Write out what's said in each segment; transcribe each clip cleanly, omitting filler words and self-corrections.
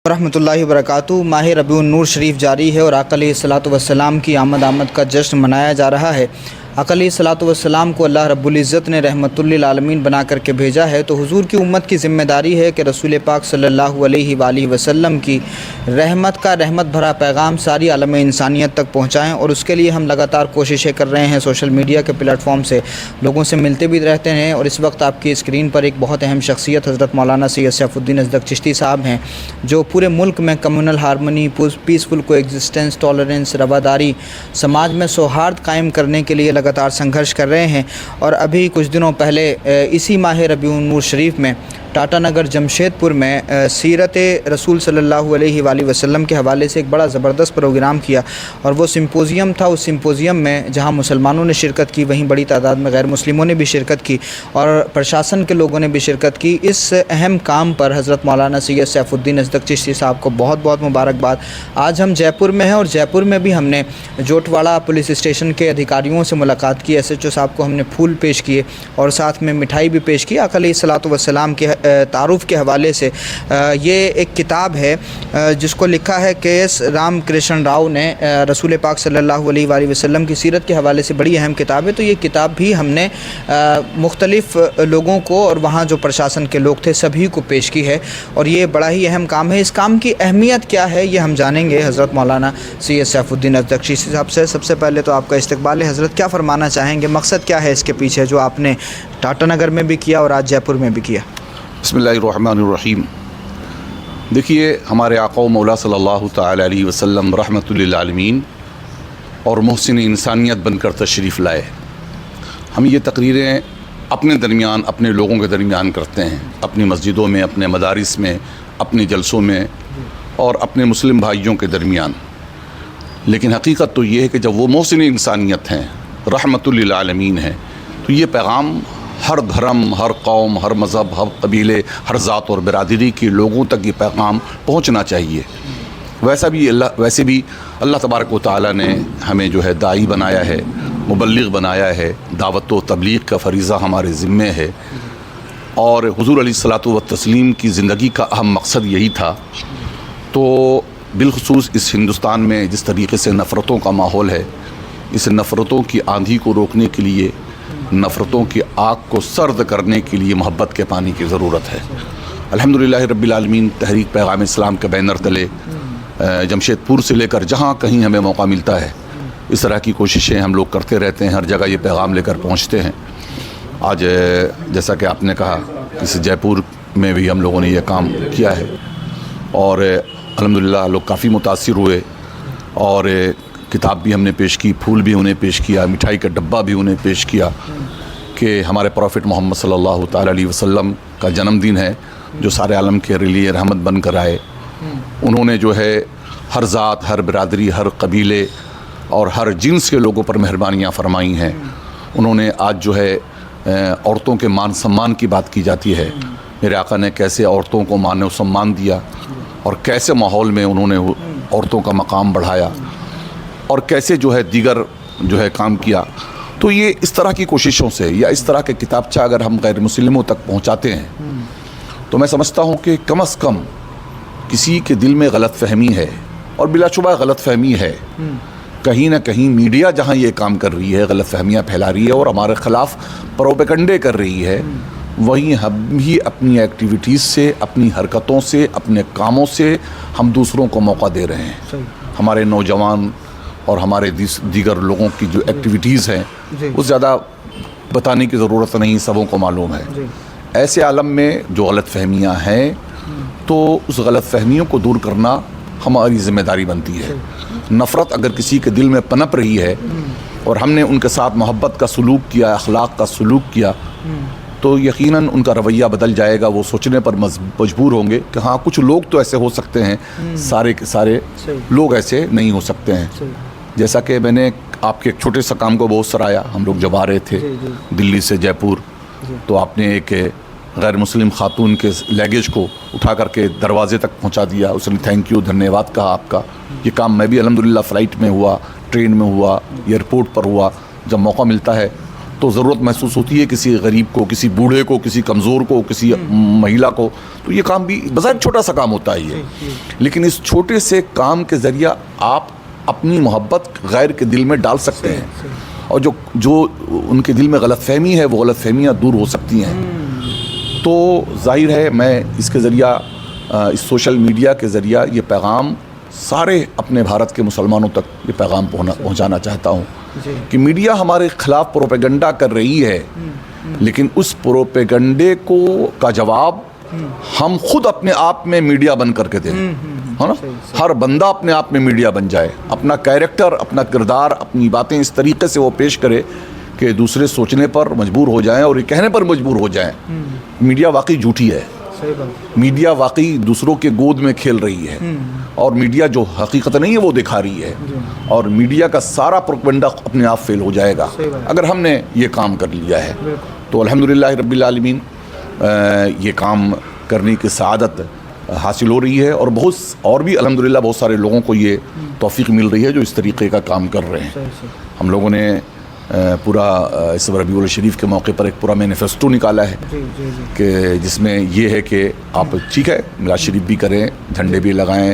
रहमतुल्लाहि वबरकातुहू। माह रबीउन नूर शरीफ जारी है और आका अलैहिस्सलातु वस्सलाम की आमद का जश्न मनाया जा रहा है। आका अलैहिस्सलातु वस्सलाम को अल्लाह रब्बुल इज़्ज़त ने रहमतुल लिल आलमीन बना करके भेजा है, तो हुजूर की उम्मत की ज़िम्मेदारी है कि रसूल पाक सल्लल्लाहु अलैहि वसल्लम की रहमत भरा पैगाम सारी आलम इंसानियत तक पहुँचाएँ। और उसके लिए हम लगातार कोशिशें कर रहे हैं। सोशल मीडिया के प्लेटफॉर्म से लोगों से मिलते भी रहते हैं। और इस वक्त आपकी स्क्रीन पर एक बहुत अहम शख्सियत हज़रत मौलाना सैयद सैफुद्दीन अज़दक चिश्ती साहब हैं, जो पूरे मुल्क में communal harmony, peaceful coexistence, tolerance, रवादारी, समाज में सौहार्द कायम करने के लिए लगातार संघर्ष कर रहे हैं। और अभी कुछ दिनों पहले इसी माह रबीउन नूर शरीफ में टाटा नगर जमशेदपुर में सीरत रसूल सल्लल्लाहु अलैहि वसल्लम के हवाले से एक बड़ा ज़बरदस्त प्रोग्राम किया। और वो सिंपोजियम था। उस सिंपोजियम में जहां मुसलमानों ने शिरकत की, वहीं बड़ी तादाद में गैर मुस्लिमों ने भी शिरकत की और प्रशासन के लोगों ने भी शिरकत की। इस अहम काम पर हज़रत मौलाना सैयद सैफुद्दीन अज़दक चिश्ती साहब को बहुत बहुत मुबारकबाद। आज हम जयपुर में हैं और जयपुर में भी हमने जोटवाड़ा पुलिस स्टेशन के अधिकारियों से मुलाकात की। SHO साहब को हमने फूल पेश किए और साथ में मिठाई भी पेश की। आका अलैहिस्सलातु वस्सलाम के तारुफ के हवाले से ये एक किताब है जिसको लिखा है KS रामकृष्ण राव ने। रसूल पाक सल्लल्लाहु अलैहि वसल्लम की सीरत के हवाले से बड़ी अहम किताब है। तो ये किताब भी हमने मुख्तलिफ़ लोगों को और वहाँ जो प्रशासन के लोग थे सभी को पेश की है। और ये बड़ा ही अहम काम है। इस काम की अहमियत क्या है ये हम जानेंगे हज़रत मौलाना सैयद सैफुद्दीन अज़दक चिश्ती साहब से। सबसे पहले तो आपका इस्तकबाल है हज़रत, क्या फ़रमाना चाहेंगे, मकसद क्या है इसके पीछे जो आपने टाटा नगर में भी किया और आज जयपुर में भी किया? बिस्मिल्लाहिर्रहमानिर्रहीम। देखिए, हमारे आका मौला सल्लल्लाहु तआला अलैहि वसल्लम रहमतुल लिल आलमीन और मोहसिन इंसानियत बनकर तशरीफ़ लाए। हम ये तकरीरें अपने दरमियान, अपने लोगों के दरमियान करते हैं, अपनी मस्जिदों में, अपने मदारिस में, अपने जलसों में और अपने मुस्लिम भाइयों के दरमियान। लेकिन हकीकत तो ये है कि जब वो मोहसिन इंसानियत हैं, रहमतुल लिल आलमीन हैं, तो ये पैगाम हर धर्म, हर कौम, हर मज़हब, हर कबीले, हर ज़ात और बिरादरी के लोगों तक ये पैगाम पहुंचना चाहिए। वैसे भी अल्लाह तबारक व तआला ने हमें जो है दाई बनाया है, मुबल्लिग बनाया है। दावत व तबलीग का फ़रीज़ा हमारे ज़िम्मे है। और हुज़ूर अलैहिस्सलातु व तस्लीम की ज़िंदगी का अहम मकसद यही था। तो बिलख़ुसूस इस हिंदुस्तान में जिस तरीके से नफ़रतों का माहौल है, इस नफ़रतों की आंधी को रोकने के लिए, नफ़रतों की आग को सर्द करने के लिए मोहब्बत के पानी की ज़रूरत है। अल्हम्दुलिल्लाह रब्बिल आलमीन तहरीक पैगाम इस्लाम के बैनर तले जमशेदपुर से लेकर जहाँ कहीं हमें मौका मिलता है, इस तरह की कोशिशें हम लोग करते रहते हैं। हर जगह ये पैगाम लेकर पहुँचते हैं। आज जैसा कि आपने कहा, इस जयपुर में भी हम लोगों ने ये काम किया है और अल्हम्दुलिल्लाह लोग काफ़ी मुतासिर हुए। और किताब भी हमने पेश की, फूल भी उन्हें पेश किया, मिठाई का डब्बा भी उन्हें पेश किया कि हमारे प्रॉफिट मोहम्मद सल्लल्लाहु ताला अलैहि वसल्लम का जन्मदिन है, जो सारे आलम के लिए रहमत बन कर आए। उन्होंने जो है हर ज़ात, हर बिरादरी, हर कबीले और हर जिन्स के लोगों पर मेहरबानियाँ फरमाई हैं। उन्होंने आज जो है औरतों के मान सम्मान की बात की जाती है। मेरे आका ने कैसे औरतों को मान और सम्मान दिया और कैसे माहौल में उन्होंने औरतों का मकाम बढ़ाया और कैसे जो है दीगर जो है काम किया। तो ये इस तरह की कोशिशों से या इस तरह के किताबचा अगर हम गैर मुस्लिमों तक पहुंचाते हैं, तो मैं समझता हूं कि कम से कम किसी के दिल में गलत फहमी है, और बिलाशुबा गलत फहमी है। कहीं ना कहीं मीडिया जहां ये काम कर रही है, गलत फहमियाँ फैला रही है और हमारे ख़िलाफ़ प्रोपेगंडे कर रही है, वहीं हम भी अपनी एक्टिविटीज़ से, अपनी हरकतों से, अपने कामों से हम दूसरों को मौका दे रहे हैं। हमारे नौजवान और हमारे दीगर लोगों की जो एक्टिविटीज़ हैं वो ज़्यादा बताने की ज़रूरत नहीं, सबों को मालूम है। ऐसे आलम में जो गलत फहमियाँ हैं, तो उस गलत फहमियों को दूर करना हमारी ज़िम्मेदारी बनती है। नफ़रत अगर किसी के दिल में पनप रही है और हमने उनके साथ मोहब्बत का सलूक किया, अखलाक का सलूक किया, तो यकीनन उनका रवैया बदल जाएगा। वो सोचने पर मजबूर होंगे कि हाँ, कुछ लोग तो ऐसे हो सकते हैं, सारे के सारे लोग ऐसे नहीं हो सकते हैं। जैसा कि मैंने आपके एक छोटे सा काम को बहुत सराहा। हम लोग जब आ रहे थे दिल्ली से जयपुर, तो आपने एक गैर मुस्लिम खातून के लगेज को उठा करके दरवाजे तक पहुंचा दिया। उसने थैंक यू, धन्यवाद कहा आपका। ये काम मैं भी अल्हम्दुलिल्लाह फ़्लाइट में हुआ, ट्रेन में हुआ, एयरपोर्ट पर हुआ। जब मौका मिलता है تو ضرورت محسوس ہوتی ہے کسی غریب کو, کسی بوڑھے کو, کسی کمزور کو, کسی مہیلا کو, تو یہ کام بھی بظاہر چھوٹا سا کام ہوتا ہے یہ, لیکن اس چھوٹے سے کام کے ذریعہ آپ اپنی محبت غیر کے دل میں ڈال سکتے ہیں, اور جو ان کے دل میں غلط فہمی ہے وہ غلط فہمیاں دور ہو سکتی ہیں. تو ظاہر ہے میں اس کے ذریعہ, اس سوشل میڈیا کے ذریعہ یہ پیغام سارے اپنے بھارت کے مسلمانوں تک یہ پیغام پہنچانا چاہتا ہوں کہ میڈیا ہمارے خلاف پروپیگنڈا کر رہی ہے, لیکن اس پروپیگنڈے کا جواب ہم خود اپنے آپ میں میڈیا بن کر کے دیں, ہے نا. ہر بندہ اپنے آپ میں میڈیا بن جائے, اپنا کیریکٹر, اپنا کردار, اپنی باتیں اس طریقے سے وہ پیش کرے کہ دوسرے سوچنے پر مجبور ہو جائیں اور یہ کہنے پر مجبور ہو جائیں میڈیا واقعی جھوٹی ہے, میڈیا واقعی دوسروں کے گود میں کھیل رہی ہے, اور میڈیا جو حقیقت نہیں ہے وہ دکھا رہی ہے, اور میڈیا کا سارا پروپیگنڈا اپنے آپ فیل ہو جائے گا اگر ہم نے یہ کام کر لیا ہے. تو الحمدللہ رب العالمین یہ کام کرنے کی سعادت حاصل ہو رہی ہے, اور اور بھی الحمدللہ بہت سارے لوگوں کو یہ توفیق مل رہی ہے جو اس طریقے کا کام کر رہے ہیں. ہم لوگوں نے پورا اس ربیع الشریف کے موقع پر ایک پورا مینیفیسٹو نکالا ہے کہ جس میں یہ ہے کہ آپ ٹھیک ہے میلاد شریف بھی کریں, جھنڈے بھی لگائیں,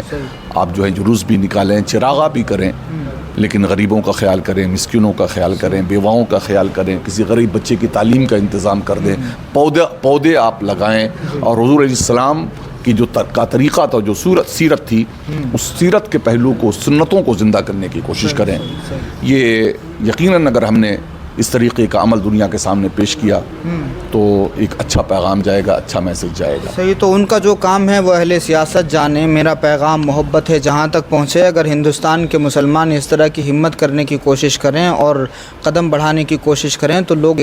آپ جو ہے جلوس بھی نکالیں, چراغا بھی کریں, لیکن غریبوں کا خیال کریں, مسکینوں کا خیال کریں, بیواؤں کا خیال کریں, کسی غریب بچے کی تعلیم کا انتظام کر دیں, پودے آپ لگائیں, اور حضور علیہ السلام کی جو طریقہ تھا, جو سیرت تھی, اس سیرت کے پہلو کو, سنتوں کو زندہ کرنے کی کوشش کریں. یہ یقیناً اگر ہم نے اس طریقے کا عمل دنیا کے سامنے پیش کیا تو ایک اچھا پیغام جائے گا, اچھا میسج جائے گا. صحیح. تو ان کا جو کام ہے وہ اہل سیاست جانے, میرا پیغام محبت ہے جہاں تک پہنچے. اگر ہندوستان کے مسلمان اس طرح کی ہمت کرنے کی کوشش کریں اور قدم بڑھانے کی کوشش کریں تو لوگ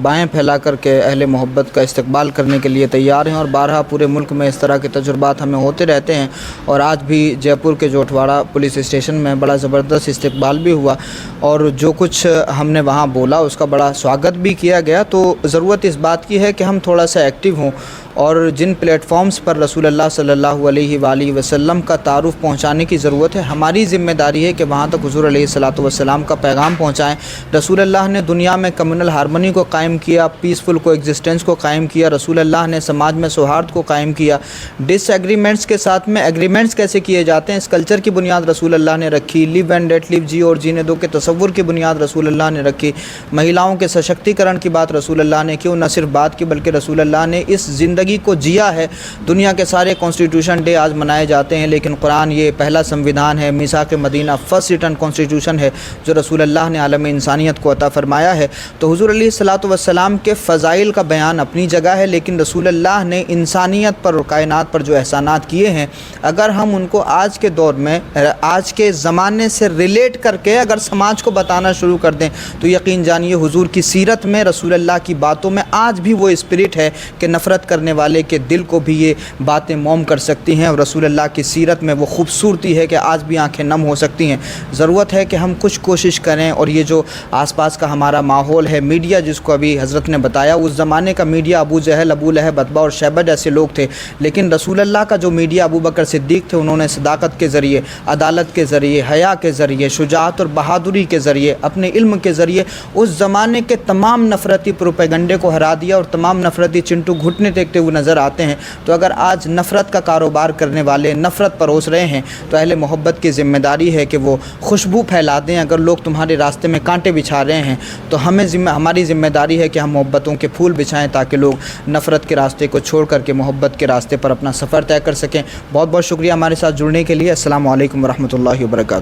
بائیں پھیلا کر کے اہل محبت کا استقبال کرنے کے لیے تیار ہیں, اور بارہا پورے ملک میں اس طرح کے تجربات ہمیں ہوتے رہتے ہیں. اور آج بھی جے پور کے جوٹواڑہ پولیس اسٹیشن میں بڑا زبردست استقبال بھی ہوا, اور جو کچھ ہم نے وہاں بولا اس کا بڑا سواگت بھی کیا گیا. تو ضرورت اس بات کی ہے کہ ہم تھوڑا سا ایکٹیو ہوں, اور جن پلیٹ فارمز پر رسول اللہ صلی اللہ علیہ وآلہ وسلم کا تعارف پہنچانے کی ضرورت ہے, ہماری ذمہ داری ہے کہ وہاں تک حضور علیہ الصلوۃ والسلام کا پیغام پہنچائیں. رسول اللہ نے دنیا میں کمیونل ہارمونی کو قائم کیا, پیسفل کو ایگزسٹنس کو قائم کیا. رسول اللہ نے سماج میں سوہارد کو قائم کیا. ڈس ایگریمنٹس کے ساتھ میں ایگریمنٹس کیسے کیے جاتے ہیں اس کلچر کی بنیاد رسول اللہ نے رکھی. لیو اینڈ لیٹ لیو, جی اور جینے دو کے تصور کی بنیاد رسول اللہ نے رکھی. مہیلاؤں کے سشکتیکرن کی بات رسول اللہ نے کیوں, نہ صرف بات کی بلکہ رسول اللہ نے اس زندگی کو جیا ہے. دنیا کے سارے کانسٹیٹیوشن ڈے آج منائے جاتے ہیں, لیکن قرآن یہ پہلا سنویدھان ہے, میثاق مدینہ فرسٹ ریٹن کانسٹیٹیوشن ہے جو رسول اللہ نے عالم انسانیت کو عطا فرمایا ہے. تو حضور علیہ الصلوۃ والسلام کے فضائل کا بیان اپنی جگہ ہے, لیکن رسول اللہ نے انسانیت پر اور کائنات پر جو احسانات کیے ہیں, اگر ہم ان کو آج کے دور میں, آج کے زمانے سے ریلیٹ کر کے اگر سماج کو بتانا شروع کر دیں تو یقین جانیے حضور کی سیرت میں, رسول اللہ کی باتوں میں آج بھی وہ اسپرٹ ہے کہ نفرت کرنے والے کے دل کو بھی یہ باتیں موم کر سکتی ہیں, اور رسول اللہ کی سیرت میں وہ خوبصورتی ہے کہ آج بھی آنکھیں نم ہو سکتی ہیں. ضرورت ہے کہ ہم کچھ کوشش کریں, اور یہ جو آس پاس کا ہمارا ماحول ہے, میڈیا جس کو ابھی حضرت نے بتایا, اس زمانے کا میڈیا ابو جہل, ابو لہب, اتبا اور شیبہ جیسے لوگ تھے, لیکن رسول اللہ کا جو میڈیا ابو بکر صدیق تھے, انہوں نے صداقت کے ذریعے, عدالت کے ذریعے, حیا کے ذریعے, شجاعت اور بہادری کے ذریعے, اپنے علم کے ذریعے اس زمانے کے تمام نفرتی پروپیگنڈے کو ہرا دیا, اور تمام نفرتی چنٹو گھٹنے ٹیکتے ہوئے نظر آتے ہیں. تو اگر آج نفرت کا کاروبار کرنے والے نفرت پروس رہے ہیں تو اہل محبت کی ذمہ داری ہے کہ وہ خوشبو پھیلا دیں. اگر لوگ تمہارے راستے میں کانٹے بچھا رہے ہیں تو ہماری ذمہ داری ہے کہ ہم محبتوں کے پھول بچھائیں تاکہ لوگ نفرت کے راستے کو چھوڑ کر کے محبت کے راستے پر اپنا سفر طے کر سکیں. بہت بہت شکریہ ہمارے ساتھ جڑنے کے لیے. السلام علیکم ورحمۃ اللہ وبرکاتہ.